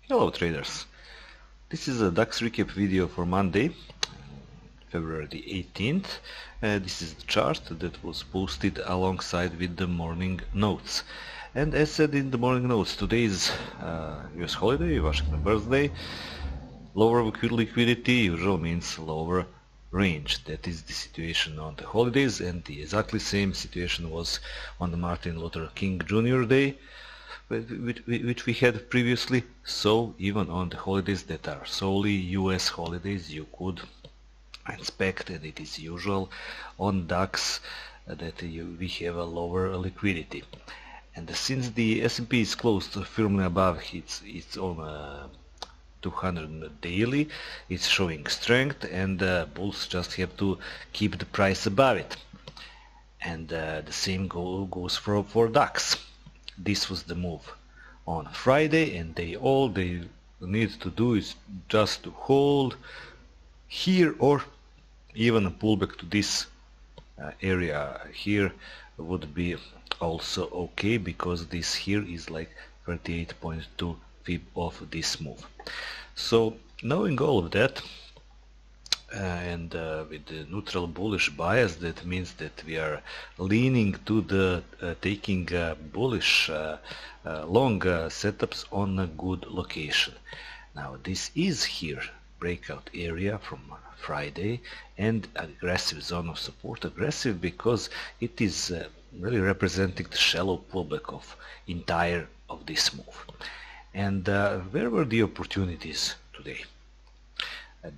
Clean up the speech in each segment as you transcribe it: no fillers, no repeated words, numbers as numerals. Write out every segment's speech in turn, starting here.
Hello traders, this is a DAX recap video for Monday, February the 18th. This is the chart that was posted alongside with the morning notes. And as said in the morning notes, today is US holiday, Washington birthday. Lower liquidity usually means lower range. That is the situation on the holidays, and the exactly same situation was on the Martin Luther King Jr. Day, which we had previously. So even on the holidays that are solely US holidays, you could expect, and it is usual on DAX, that we have a lower liquidity. And since the S&P is closed firmly above its own 200 daily, it's showing strength, and bulls just have to keep the price above it. And the same goes for DAX. This was the move on Friday, and all they need to do is just to hold here, or even pull back to this area here would be also okay, because this here is like 38.2 fib of this move. So knowing all of that, and with the neutral bullish bias, that means that we are leaning to the taking bullish long setups on a good location. Now this is here breakout area from Friday, and aggressive zone of support. Aggressive because it is really representing the shallow pullback of entire of this move. And where were the opportunities today?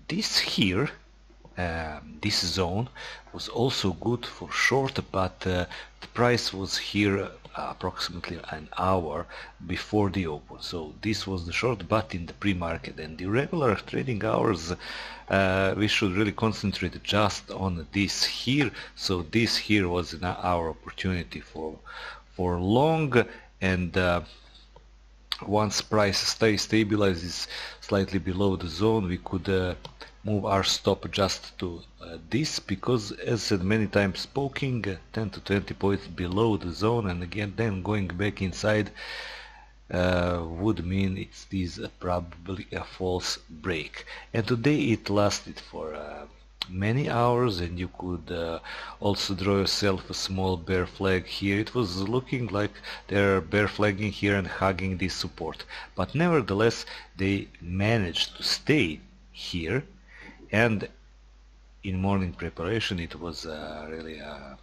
This here, this zone was also good for short, but the price was here approximately an hour before the open. So this was the short, but in the pre-market. And the regular trading hours, we should really concentrate just on this here. So this here was our opportunity for long, and once price stabilizes slightly below the zone, we could move our stop just to this, because as said many times, poking 10 to 20 points below the zone and again then going back inside would mean it is probably a false break. And today it lasted for many hours, and you could also draw yourself a small bear flag here. It was looking like they're bear flagging here and hugging this support, but nevertheless they managed to stay here. And in morning preparation it was really a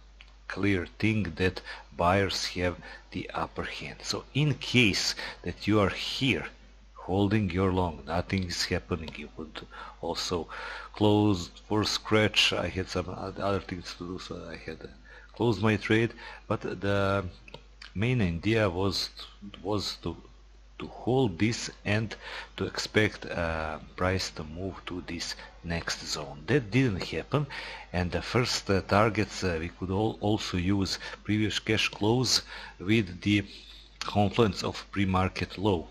clear thing that buyers have the upper hand. So in case that you are here holding your long, nothing is happening, you could also close for scratch. I had some other things to do, so I had closed my trade, but the main idea was to hold this and to expect price to move to this next zone. That didn't happen, and the first targets we could also use previous cash close with the confluence of pre-market low,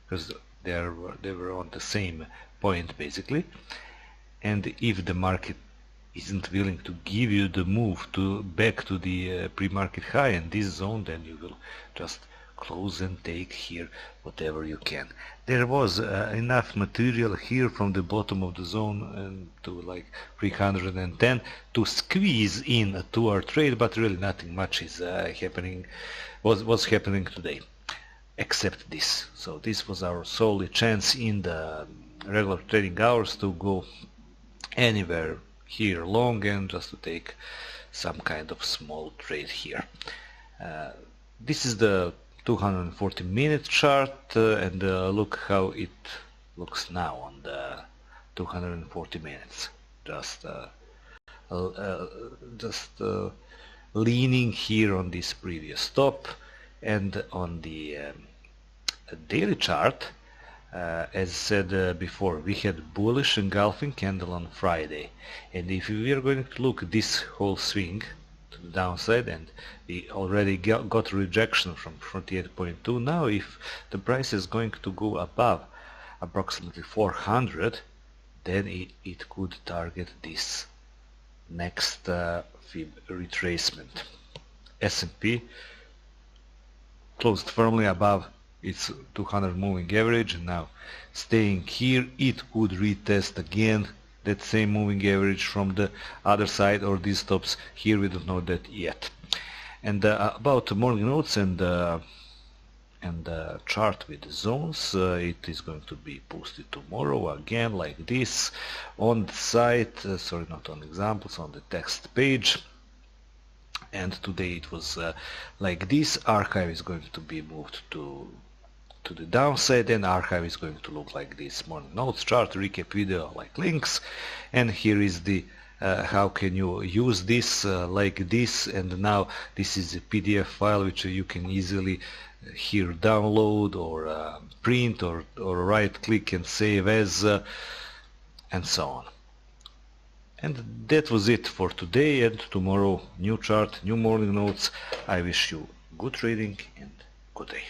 because they were on the same point basically. And if the market isn't willing to give you the move to back to the pre-market high in this zone, then you will just close and take here whatever you can. There was enough material here from the bottom of the zone and to like 310 to squeeze in to our trade, but really nothing much is happening, was happening today except this. So this was our solely chance in the regular trading hours to go anywhere here long and just to take some kind of small trade here. This is the 240-minute chart, and look how it looks now on the 240 minutes. Just leaning here on this previous stop. And on the daily chart, as said before, we had bullish engulfing candle on Friday, and if we are going to look at this whole swing to the downside, and we already got rejection from 48.2, now if the price is going to go above approximately 400, then it could target this next fib retracement. S&P closed firmly above it's 200 moving average. Now staying here, it could retest again that same moving average from the other side, or these stops here, we don't know that yet. And about the morning notes and chart with the zones, it is going to be posted tomorrow again like this on the site, sorry, not on examples, on the text page. And today it was like this. Archive is going to be moved to the downside, and archive is going to look like this. Morning notes, chart, recap video, like links, and here is the how can you use this like this. And now this is a PDF file which you can easily here download or print or right click and save as and so on. And that was it for today, and tomorrow new chart, new morning notes. I wish you good trading and good day.